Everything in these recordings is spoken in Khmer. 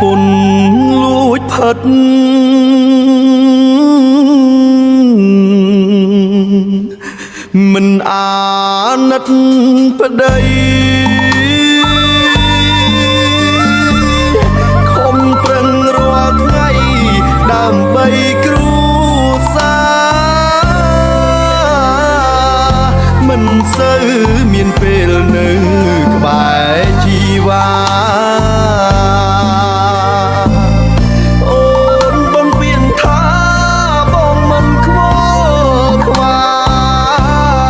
ពុនលួចផិតមិនអាណិតប្តីខំប្រឹងរាល់ថ្ងៃដើម្បីគ្រួសារមិនសូវមានពេលនៅក្បែរជីវ៉ាអូនបងពៀនថាបងមិនខ្វល់ខ្វា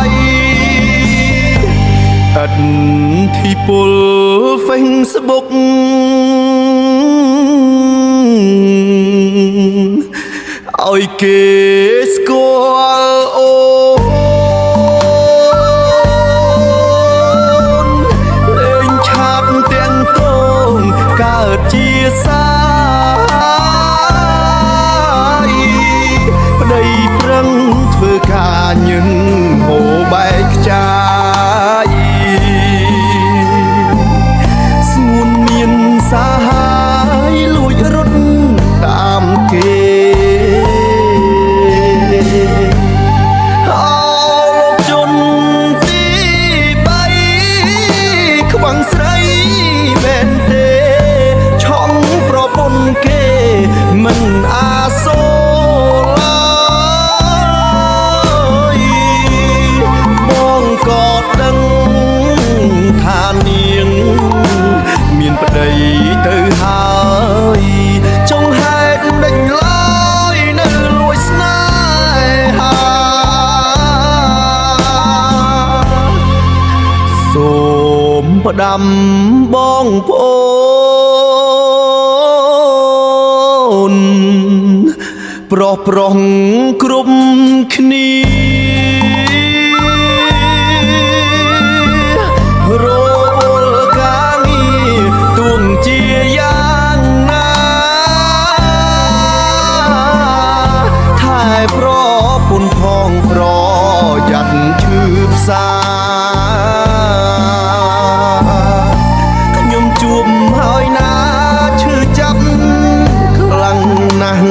យឥតធីពល Facebook ឲ្យគេស្គាល់អូនលេងឆាប់ទាំងតងកើតជាសាយប្តីប្រឹងធ្វើការញឹងហូរបែកខ្ចាយស្ងួនមានសាហាយលួចរត់តាមគេមិនអាសូរឡើយបងក៏ដឹងថានាងមានប្តីទៅហើយចង់ហេតុដេញឡើយនៅលួចស្នេហាសូមផ្ដាំបងប្អូនប្រុសប្រុសគ្រប់គ្នារវល់ការងារទួងជាយ៉ាងណាថែប្រពន្ធផងប្រយ័ត្នឈឺផ្សាខ្ញុំជួបហើយណាឈឺចាប់ខ្លាំងណាស់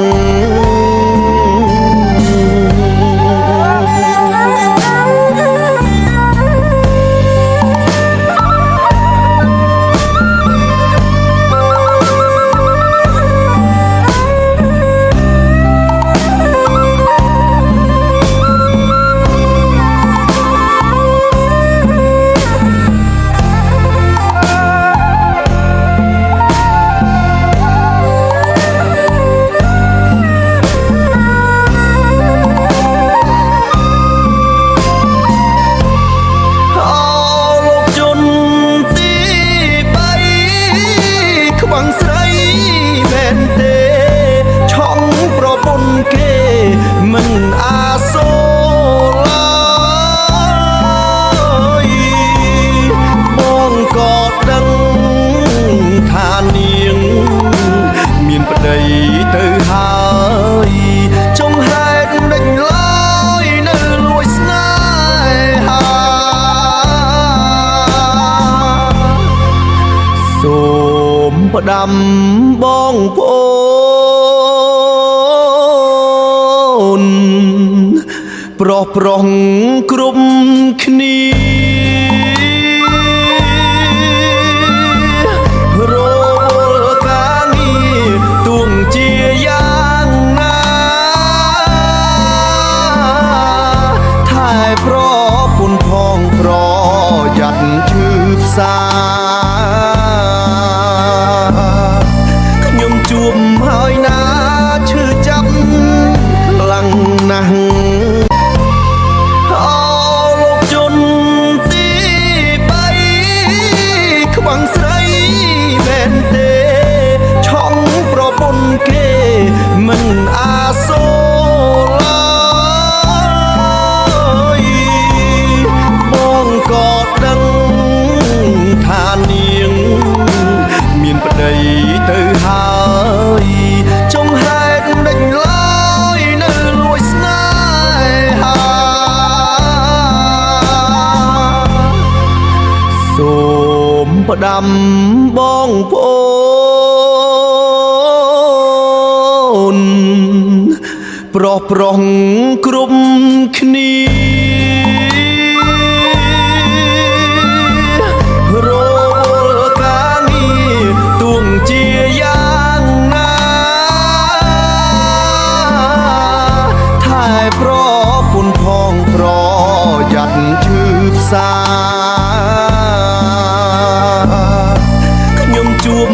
មិនអាសូរឡើយបងក៏ដឹងថានាងមានប្តីទៅហើយចង់ហេតុដេញឡើយនៅលួចស្នេហាសូមផ្ដាំបងប្អូនប្រុសប្រុសគ្រប់គ្នារវល់ការងារទួងជាយ៉ាងណាថែប្រពន្ធផងប្រយ័ត្នឈឺផ្សាខ្ញុំជួបហើយណាឈឺចាប់ខ្លាំងណាស់លោកជន់ទី3ខ្វាំងស្រីមែនទេឆក់ប្រពន្ធគេមិនអាសូរឡើយបងក៏ដឹងថានាងមានប្តីទៅហើយចង់ហេតុដេញឡើយនៅលួចស្នេហាសូមផ្ដាំបងប្អូន ប្រុសប្រុសគ្រប់គ្នារលការងារទួងជាយ៉ាងណាថែប្រពន្ធផងប្រយ័ត្នឈឺផ្សាខ្ញុំជួប